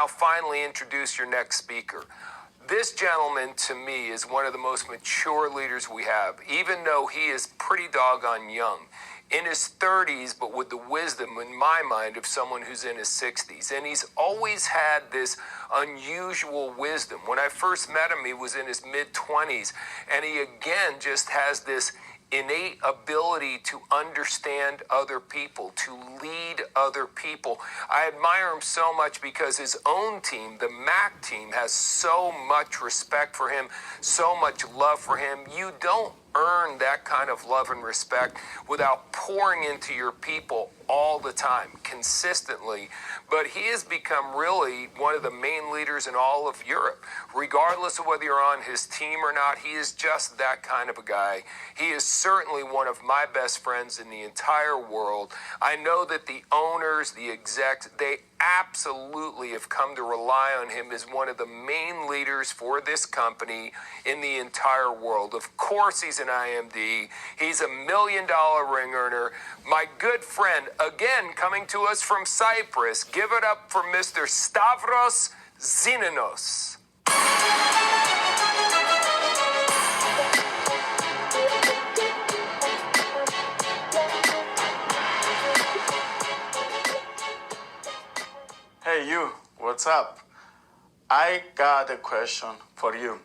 now finally introduce your next speaker. This gentleman, to me, is one of the most mature leaders we have, even though he is pretty doggone young. In his 30s, but with the wisdom, in my mind, of someone who's in his 60s. And he's always had this unusual wisdom. When I first met him, he was in his mid-20s, and he again just has this innate ability to understand other people, to lead other people. I admire him so much because his own team, the Mac team, has so much respect for him, so much love for him. You don't earn that kind of love and respect without pouring into your people all the time, consistently. But he has become really one of the main leaders in all of Europe. Regardless of whether you're on his team or not, he is just that kind of a guy. He is certainly one of my best friends in the entire world. I know that the owners, the execs, they absolutely have come to rely on him as one of the main leaders for this company in the entire world. Of course, he's an IMD. He's $1 million ring earner. My good friend, again, coming to us from Cyprus. Give it up for Mr. Stavros Zenonos. Hey you, what's up? I got a question for you.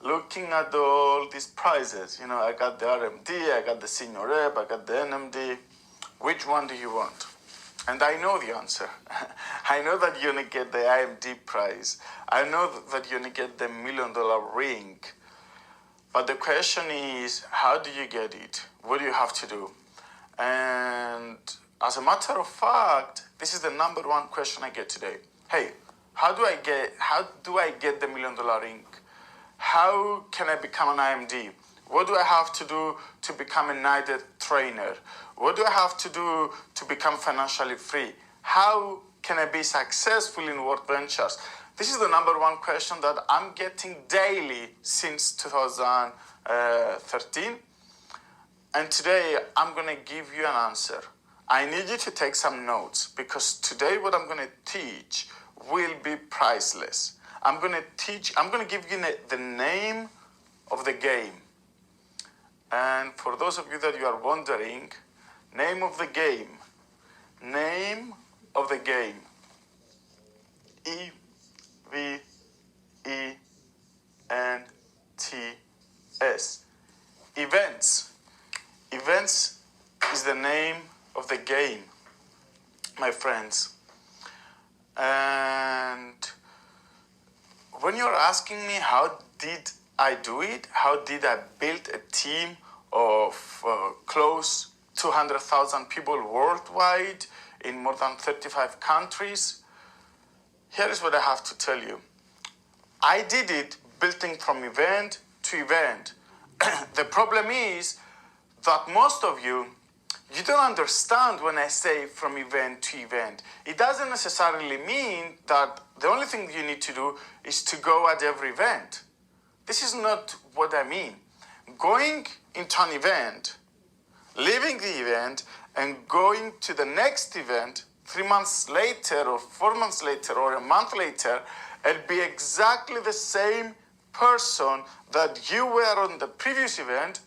Looking at all these prizes, you know, I got the RMD, I got the Senior Rep, I got the NMD. Which one do you want? And I know the answer. I know that you're gonna get the IMD prize. I know that you're gonna get the $1 million ring. But the question is, how do you get it? What do you have to do? And as a matter of fact, this is the number one question I get today. Hey, how do I get the $1 million ring? How can I become an IMD? What do I have to do to become a knighted trainer? What do I have to do to become financially free? How can I be successful in work ventures? This is the number one question that I'm getting daily since 2013. And today I'm going to give you an answer. I need you to take some notes because today what I'm going to teach will be priceless. I'm going to give you the name of the game. And for those of you that you are wondering, name of the game. Name of the game. EVENTS. Events. Events is the name of the game, my friends. And when you're asking me how did I do it, how did I build a team of close 200,000 people worldwide in more than 35 countries, here is what I have to tell you. I did it building from event to event. The problem is that most of you don't understand when I say from event to event. It doesn't necessarily mean that the only thing you need to do is to go at every event. This is not what I mean. Going into an event, leaving the event, and going to the next event 3 months later or 4 months later or a month later and be exactly the same person that you were on the previous event,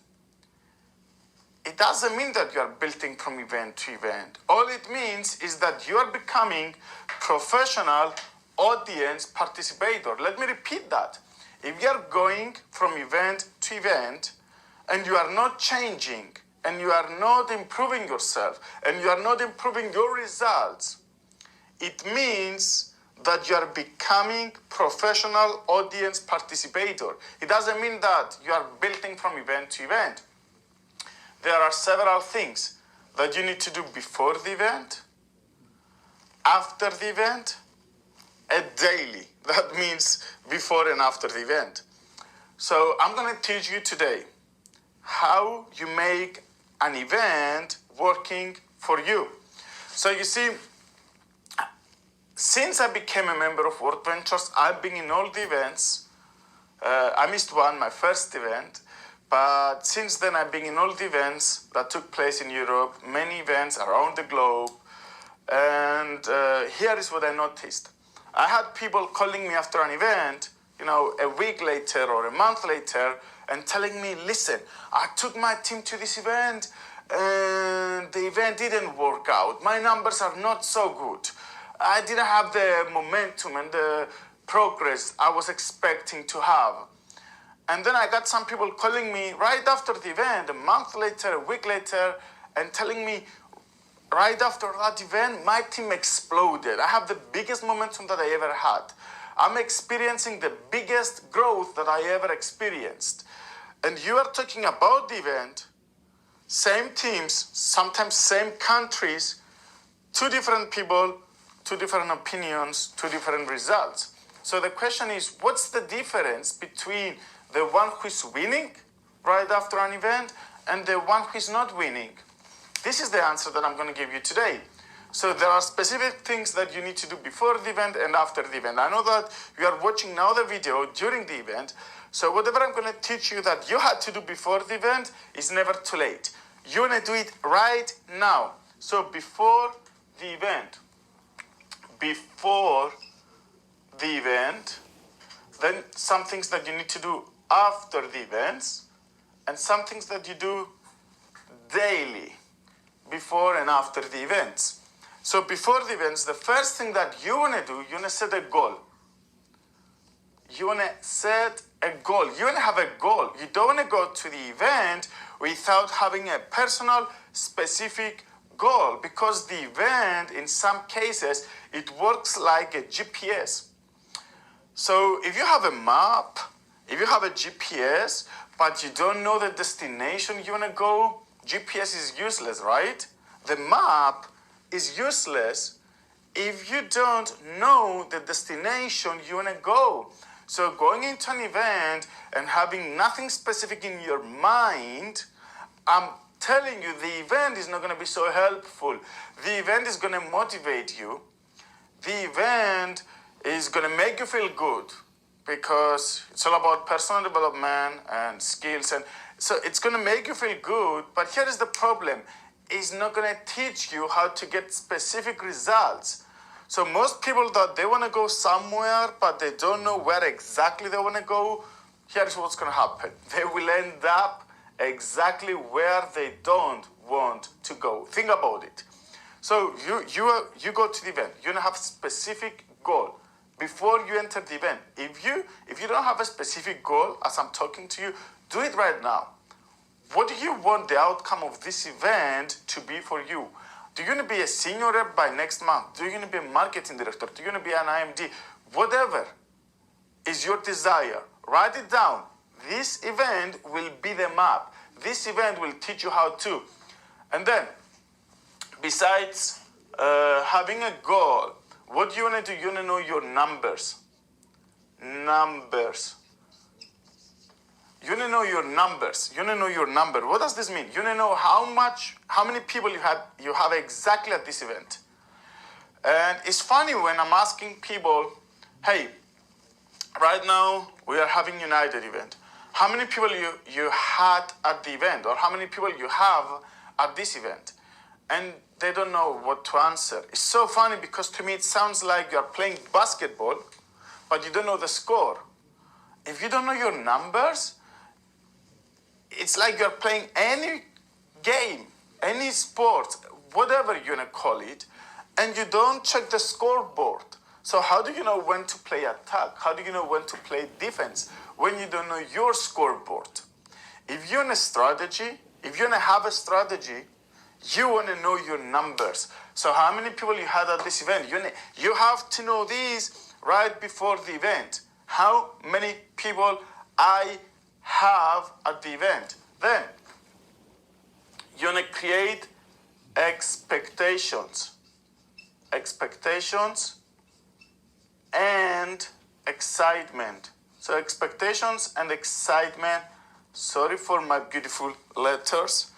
it doesn't mean that you are building from event to event. All it means is that you are becoming professional audience participator. Let me repeat that. If you are going from event to event and you are not changing and you are not improving yourself and you are not improving your results, it means that you are becoming professional audience participator. It doesn't mean that you are building from event to event. There are several things that you need to do before the event, after the event, and daily. That means before and after the event. So I'm going to teach you today how you make an event working for you. So you see, since I became a member of World Ventures, I've been in all the events. I missed one, my first event. But since then, I've been in all the events that took place in Europe, many events around the globe. And here is what I noticed. I had people calling me after an event, a week later or a month later, and telling me, listen, I took my team to this event and the event didn't work out. My numbers are not so good. I didn't have the momentum and the progress I was expecting to have. And then I got some people calling me right after the event, a month later, a week later, and telling me, right after that event, my team exploded. I have the biggest momentum that I ever had. I'm experiencing the biggest growth that I ever experienced. And you are talking about the event, same teams, sometimes same countries, two different people, two different opinions, two different results. So the question is, what's the difference between the one who is winning right after an event and the one who is not winning? This is the answer that I'm going to give you today. So there are specific things that you need to do before the event and after the event. I know that you are watching now the video during the event. So whatever I'm going to teach you that you had to do before the event is never too late. You want to do it right now. So before the event, then some things that you need to do after the events, and some things that you do daily, before and after the events. So before the events, the first thing that you want to do, you want to set a goal. You want to set a goal. You want to have a goal. You don't want to go to the event without having a personal, specific goal, because the event, in some cases, it works like a GPS. So if you have a map, if you have a GPS, but you don't know the destination you want to go, GPS is useless, right? The map is useless if you don't know the destination you want to go. So going into an event and having nothing specific in your mind, I'm telling you, the event is not going to be so helpful. The event is going to motivate you. The event is going to make you feel good, because it's all about personal development and skills. And so it's going to make you feel good, but here is the problem. It's not going to teach you how to get specific results. So most people that they want to go somewhere, but they don't know where exactly they want to go, here's what's going to happen. They will end up exactly where they don't want to go. Think about it. So you go to the event. You have a specific goal before you enter the event. If you don't have a specific goal, as I'm talking to you, do it right now. What do you want the outcome of this event to be for you? Do you want to be a senior rep by next month? Do you want to be a marketing director? Do you want to be an IMD? Whatever is your desire, write it down. This event will be the map. This event will teach you how to. And then, besides having a goal, what do you want to do? You want to know your numbers. Numbers. You want to know your numbers. You want to know your number. What does this mean? You want to know how many people you have exactly at this event. And it's funny when I'm asking people, hey, right now we are having United event. How many people you had at the event, or how many people you have at this event? And they don't know what to answer. It's so funny, because to me it sounds like you're playing basketball, but you don't know the score. If you don't know your numbers, it's like you're playing any game, any sport, whatever you want to call it, and you don't check the scoreboard. So how do you know when to play attack? How do you know when to play defense when you don't know your scoreboard? If you want a strategy, if you want to have a strategy, you want to know your numbers. So how many people you had at this event? You have to know these right before the event. How many people I have at the event. Then you want to create expectations. Expectations and excitement. So expectations and excitement. Sorry for my beautiful letters,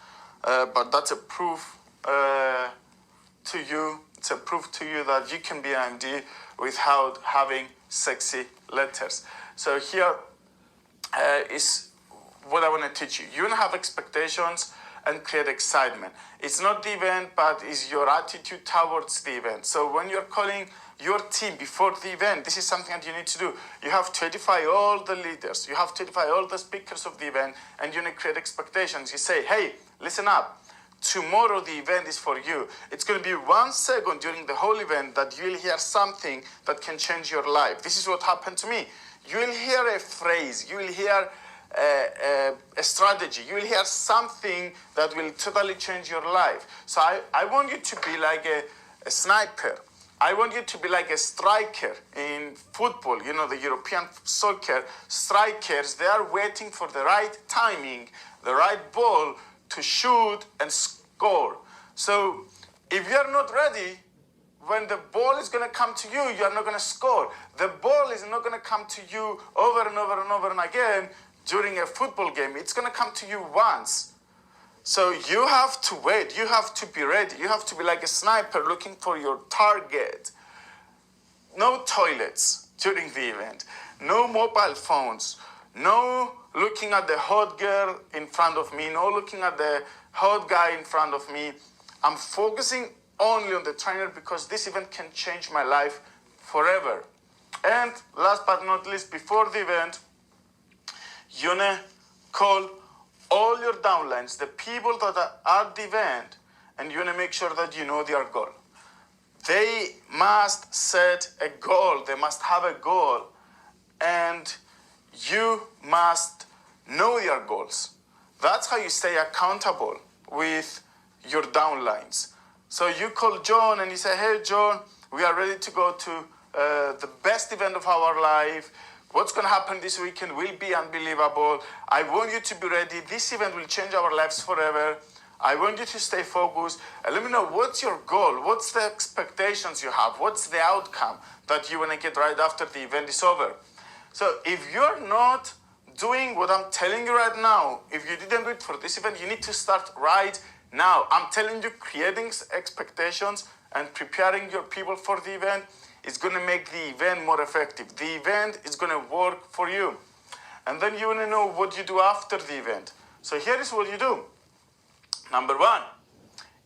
but that's a proof to you. It's a proof to you that you can be an MD without having sexy letters. So here is what I want to teach you. You want to have expectations and create excitement. It's not the event, but it's your attitude towards the event. So when you're calling your team before the event. This is something that you need to do. You have to edify all the leaders. You have to edify all the speakers of the event, and you need to create expectations. You say, hey, listen up. Tomorrow the event is for you. It's going to be 1 second during the whole event that you will hear something that can change your life. This is what happened to me. You will hear a phrase. You will hear a strategy. You will hear something that will totally change your life. So I want you to be like a sniper. I want you to be like a striker in football. You know, the European soccer strikers, they are waiting for the right timing, the right ball to shoot and score. So if you are not ready, when the ball is going to come to you, you are not going to score. The ball is not going to come to you over and over and over and again during a football game. It's going to come to you once. So you have to wait. You have to be ready. You have to be like a sniper looking for your target. No toilets during the event. No mobile phones. No looking at the hot girl in front of me. No looking at the hot guy in front of me. I'm focusing only on the trainer because this event can change my life forever. And last but not least, before the event, you want to call all your downlines, the people that are at the event, and you want to make sure that you know their goal. They must set a goal. They must have a goal. And you must know their goals. That's how you stay accountable with your downlines. So you call John and you say, hey, John, we are ready to go to the best event of our life. What's going to happen this weekend will be unbelievable. I want you to be ready. This event will change our lives forever. I want you to stay focused. And let me know, what's your goal? What's the expectations you have? What's the outcome that you want to get right after the event is over? So if you're not doing what I'm telling you right now, if you didn't do it for this event, you need to start right now. I'm telling you, creating expectations and preparing your people for the event is going to make the event more effective. The event is going to work for you. And then you want to know what you do after the event. So here is what you do. Number one,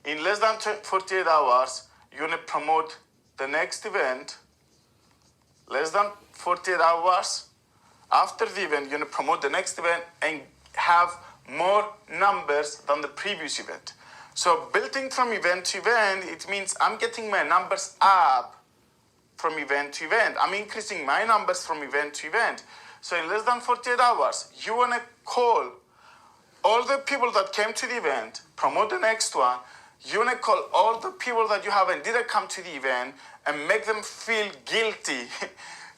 in less than 48 hours, you want to promote the next event. Less than 48 hours after the event, you want to promote the next event and have more numbers than the previous event. So building from event to event, it means I'm getting my numbers up from event to event. I'm increasing my numbers from event to event. So in less than 48 hours, you want to call all the people that came to the event, promote the next one. You want to call all the people that you haven't didn't come to the event and make them feel guilty.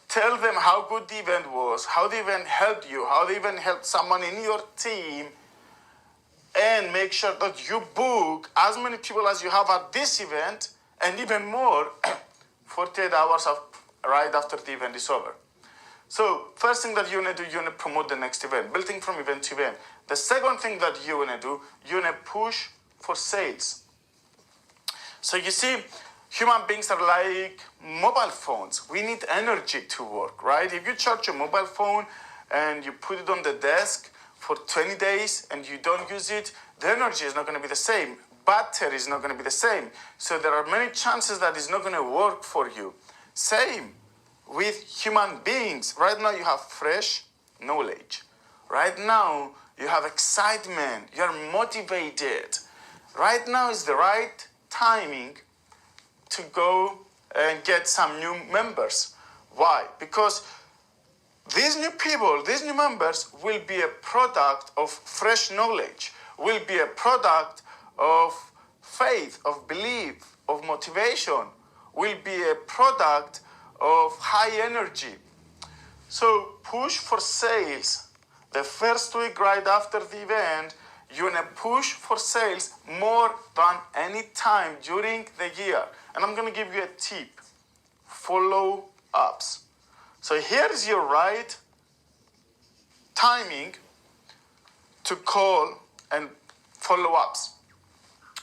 Tell them how good the event was, how the event helped you, how the event helped someone in your team, and make sure that you book as many people as you have at this event, and even more 48 hours right after the event is over. So first thing that you want to do, you want to promote the next event, building from event to event. The second thing that you want to do, you want to push for sales. So you see, human beings are like mobile phones. We need energy to work, right? If you charge your mobile phone and you put it on the desk for 20 days and you don't use it, the energy is not going to be the same. Battery is not going to be the same. So there are many chances that it's not going to work for you. Same with human beings. Right now you have fresh knowledge. Right now you have excitement. You're motivated. Right now is the right timing to go and get some new members. Why? Because these new people, these new members will be a product of fresh knowledge, will be a product of faith, of belief, of motivation, will be a product of high energy. So push for sales. The first week right after the event, you want to push for sales more than any time during the year. And I'm going to give you a tip. Follow-ups. So here is your right timing to call and follow-ups.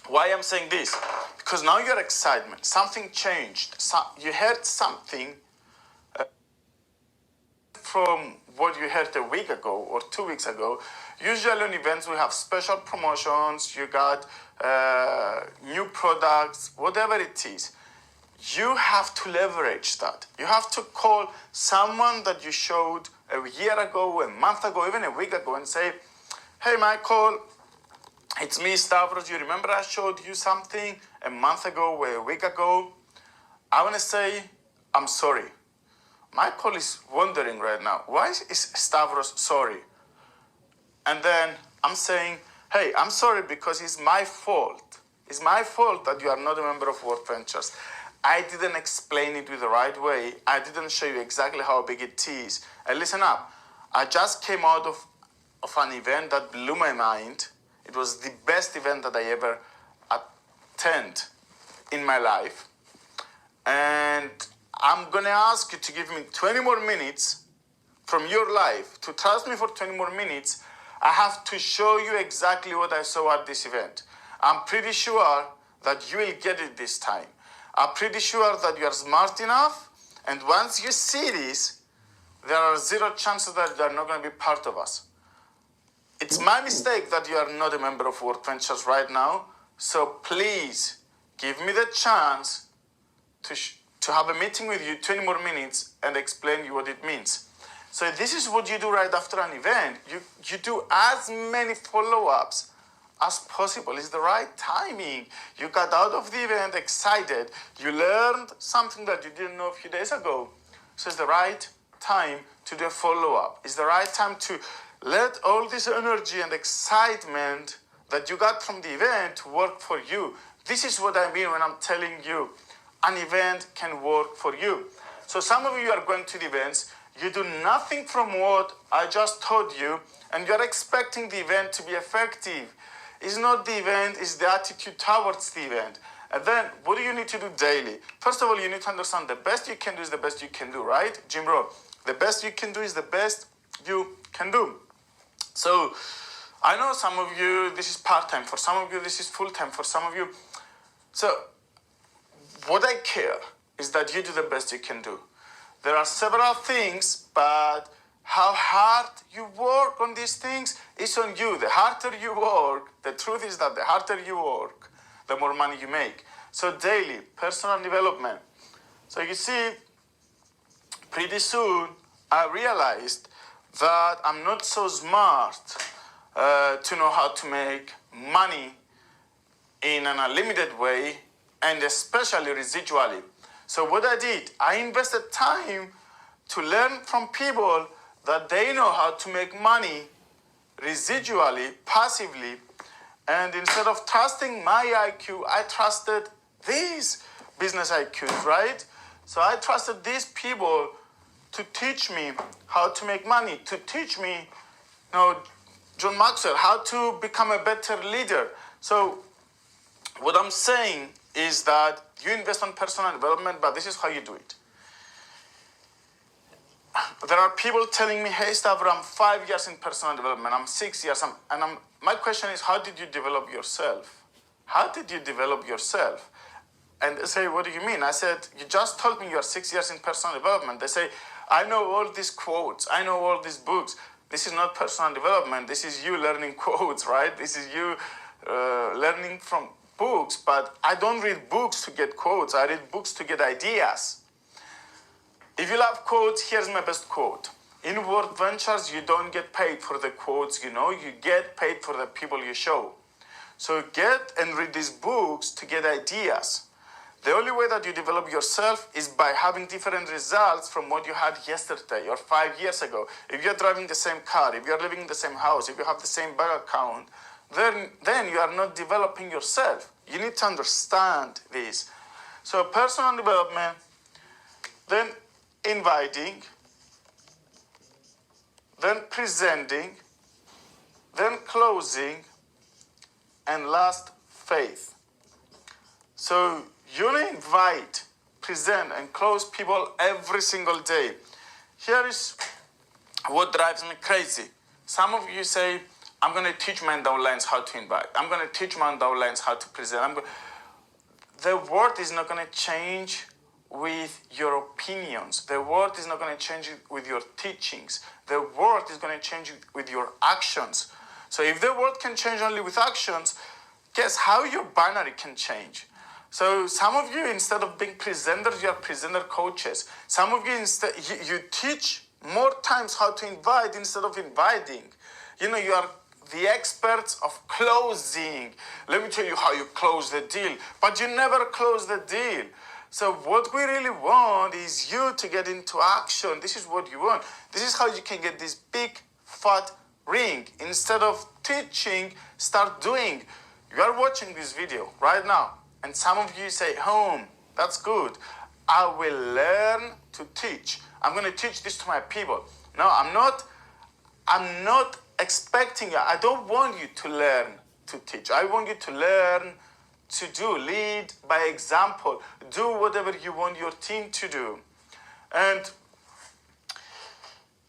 Why I'm saying this? Because now you're excitement. Something changed. You heard something from what you heard a week ago or 2 weeks ago. Usually on events we have special promotions. You got new products, whatever it is. you have to leverage that. You have to call someone that you showed a year ago, a month ago, even a week ago, and say, hey, Michael, it's me, Stavros. You remember I showed you something a month ago or a week ago? I want to say, I'm sorry. Michael is wondering right now, why is Stavros sorry? And then I'm saying, hey, I'm sorry because it's my fault. It's my fault that you are not a member of World Ventures. I didn't explain it with the right way. I didn't show you exactly how big it is. And listen up, I just came out of an event that blew my mind. It was the best event that I ever attended in my life. And I'm going to ask you to give me 20 more minutes from your life, to trust me for 20 more minutes. I have to show you exactly what I saw at this event. I'm pretty sure that you will get it this time. I'm pretty sure that you are smart enough, and once you see this, there are zero chances that you are not going to be part of us. It's my mistake that you are not a member of World Ventures right now, so please give me the chance to have a meeting with you, 20 more minutes, and explain you what it means. So this is what you do right after an event. You do as many follow-ups as possible. It's the right timing. You got out of the event excited. You learned something that you didn't know a few days ago. So it's the right time to do a follow-up. It's the right time to let all this energy and excitement that you got from the event work for you. This is what I mean when I'm telling you an event can work for you. So some of you are going to the events, you do nothing from what I just told you, and you're expecting the event to be effective. It's not the event, it's the attitude towards the event. And then, what do you need to do daily? First of all, you need to understand the best you can do is the best you can do, right? Jim Rohn, the best you can do is the best you can do. So, I know some of you, this is part-time. For some of you, this is full-time. For some of you. So, what I care is that you do the best you can do. There are several things, but how hard you work on these things is on you. The harder you work, the truth is that the harder you work, the more money you make. So daily, personal development. So you see, pretty soon, I realized that I'm not so smart to know how to make money in an unlimited way, and especially residually. So what I did, I invested time to learn from people that they know how to make money residually, passively, and instead of trusting my IQ, I trusted these business IQs, right? So I trusted these people to teach me how to make money, to teach me, John Maxwell, how to become a better leader. So what I'm saying is that you invest on personal development, but this is how you do it. There are people telling me, hey, Stavros, I'm 5 years in personal development, I'm 6 years, my question is, how did you develop yourself? How did you develop yourself? And they say, what do you mean? I said, you just told me you're 6 years in personal development. They say, I know all these quotes, I know all these books. This is not personal development, this is you learning quotes, right? This is you learning from books, but I don't read books to get quotes, I read books to get ideas. If you love quotes, here's my best quote. In World Ventures, you don't get paid for the quotes, you get paid for the people you show. So get and read these books to get ideas. The only way that you develop yourself is by having different results from what you had yesterday or 5 years ago. If you're driving the same car, if you're living in the same house, if you have the same bank account, then you are not developing yourself. You need to understand this. So personal development, then inviting, then presenting, then closing, and last, faith. So you invite, present, and close people every single day. Here is what drives me crazy. Some of you say, I'm going to teach my downlines how to invite. I'm going to teach my downlines how to present. The world is not going to change with your opinions. The world is not going to change with your teachings. The world is going to change with your actions. So if the world can change only with actions, guess how your binary can change? So some of you, instead of being presenters, you are presenter coaches. Some of you, instead, you teach more times how to invite instead of inviting. You know, you are the experts of closing. Let me tell you how you close the deal. But you never close the deal. So what we really want is you to get into action. This is what you want. This is how you can get this big, fat ring. Instead of teaching, start doing. You are watching this video right now. And some of you say, that's good. I will learn to teach. I'm going to teach this to my people. No, I'm not expecting you. I don't want you to learn to teach. I want you to learn to do. Lead by example. Do whatever you want your team to do. And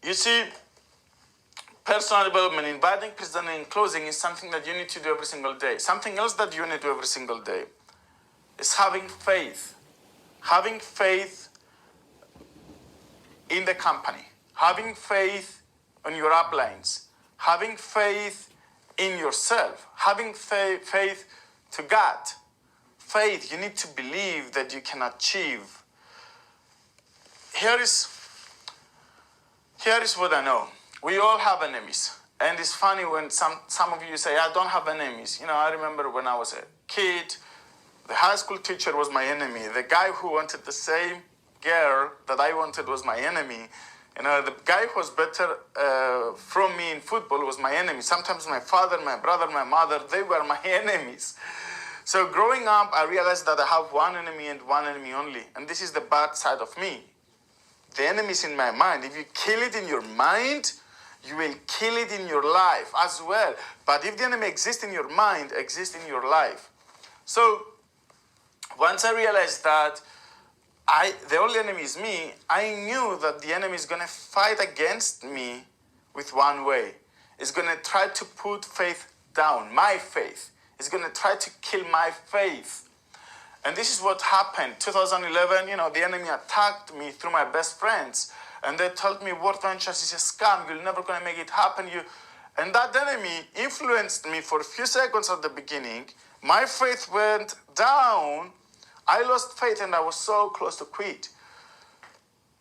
you see, personal development, inviting, presenting, and closing is something that you need to do every single day. Something else that you need to do every single day is having faith. Having faith in the company. Having faith on your uplines. Having faith in yourself. Having faith to God. Faith, you need to believe that you can achieve. Here is what I know. We all have enemies. And it's funny when some of you say, I don't have enemies. You know, I remember when I was a kid, the high school teacher was my enemy. The guy who wanted the same girl that I wanted was my enemy. You know, the guy who was better from me in football was my enemy. Sometimes my father, my brother, my mother, they were my enemies. So growing up, I realized that I have one enemy and one enemy only. And this is the bad side of me. The enemy is in my mind. If you kill it in your mind, you will kill it in your life as well. But if the enemy exists in your mind, exists in your life. So once I realized that the only enemy is me, I knew that the enemy is going to fight against me with one way. It's going to try to put faith down, my faith. It's going to try to kill my faith. And this is what happened. 2011, you know, the enemy attacked me through my best friends. And they told me, World Ventures is a scam. You're never going to make it happen. And that enemy influenced me for a few seconds at the beginning. My faith went down. I lost faith and I was so close to quit.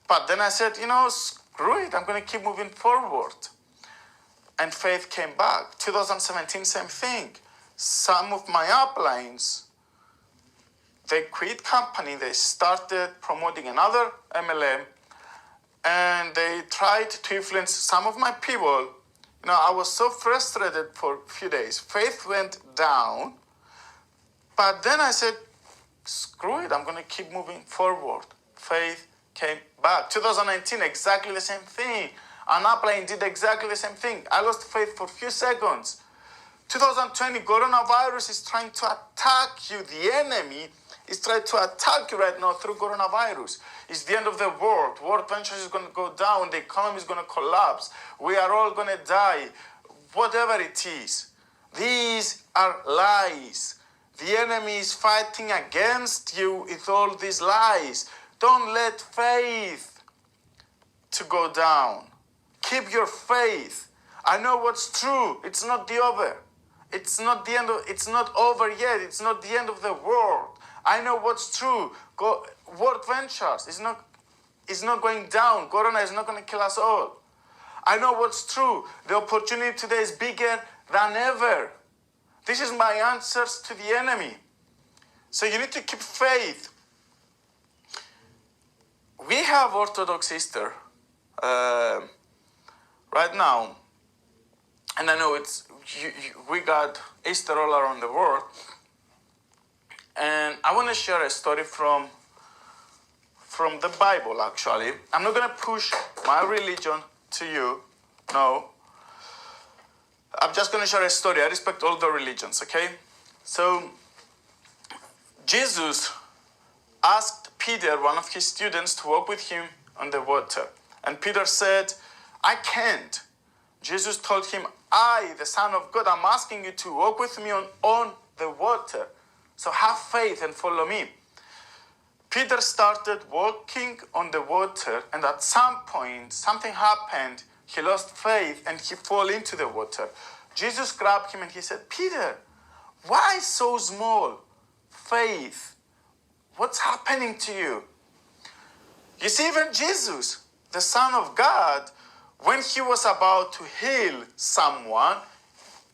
But then I said, you know, screw it. I'm going to keep moving forward. And faith came back. 2017, same thing. Some of my uplines, they quit company. They started promoting another MLM. And they tried to influence some of my people. You know, I was so frustrated for a few days. Faith went down. But then I said, screw it, I'm going to keep moving forward. Faith came back. 2019, exactly the same thing. An upline did exactly the same thing. I lost faith for a few seconds. 2020, coronavirus is trying to attack you. The enemy is trying to attack you right now through coronavirus. It's the end of the world. World Ventures is going to go down. The economy is going to collapse. We are all going to die. Whatever it is. These are lies. The enemy is fighting against you with all these lies. Don't let faith to go down. Keep your faith. I know what's true. It's not the over. It's not the end of, it's not over yet. It's not the end of the world. I know what's true. World Ventures is not going down. Corona is not going to kill us all. I know what's true. The opportunity today is bigger than ever. This is my answers to the enemy. So you need to keep faith. We have Orthodox Easter right now. And I know we got Easter all around the world. And I want to share a story from the Bible, actually. I'm not going to push my religion to you. No. I'm just going to share a story. I respect all the religions, okay? So, Jesus asked Peter, one of his students, to walk with him on the water. And Peter said, I can't. Jesus told him, I, the Son of God, I'm asking you to walk with me on the water. So have faith and follow me. Peter started walking on the water, and at some point, something happened. He lost faith and he fell into the water. Jesus grabbed him and he said, Peter, why so small faith? What's happening to you? You see, even Jesus, the Son of God, when he was about to heal someone,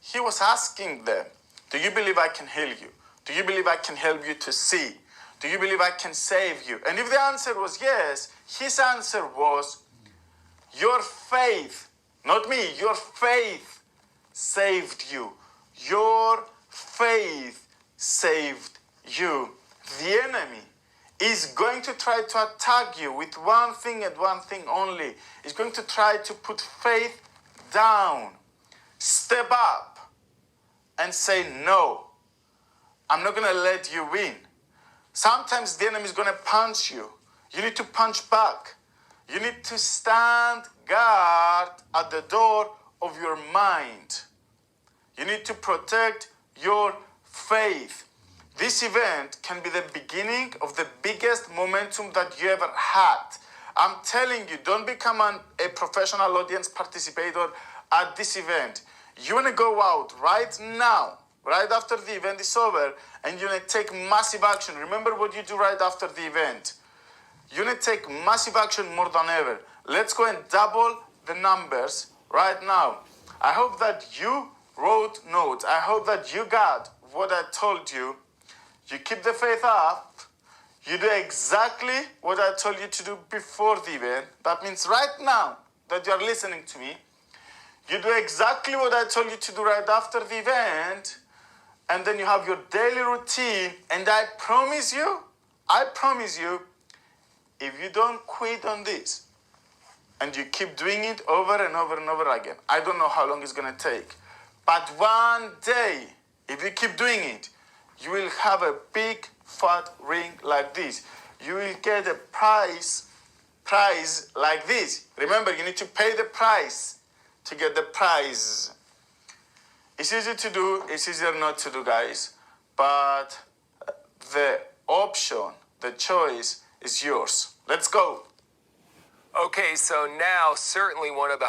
he was asking them, do you believe I can heal you? Do you believe I can help you to see? Do you believe I can save you? And if the answer was yes, his answer was, your faith, not me, your faith saved you. Your faith saved you. The enemy is going to try to attack you with one thing and one thing only. He's going to try to put faith down, step up, and say, no, I'm not going to let you win. Sometimes the enemy is going to punch you. You need to punch back. You need to stand guard at the door of your mind. You need to protect your faith. This event can be the beginning of the biggest momentum that you ever had. I'm telling you, don't become a professional audience participator at this event. You want to go out right now, right after the event is over, and you want to take massive action. Remember what you do right after the event. You need to take massive action more than ever. Let's go and double the numbers right now. I hope that you wrote notes. I hope that you got what I told you. You keep the faith up. You do exactly what I told you to do before the event. That means right now that you are listening to me, you do exactly what I told you to do right after the event. And then you have your daily routine. And I promise you, if you don't quit on this and you keep doing it over and over and over again, I don't know how long it's going to take. But one day, if you keep doing it, you will have a big fat ring like this. You will get a prize like this. Remember, you need to pay the price to get the prize. It's easy to do, it's easier not to do, guys. But the option, the choice is yours. Let's go. Okay, so now certainly one of the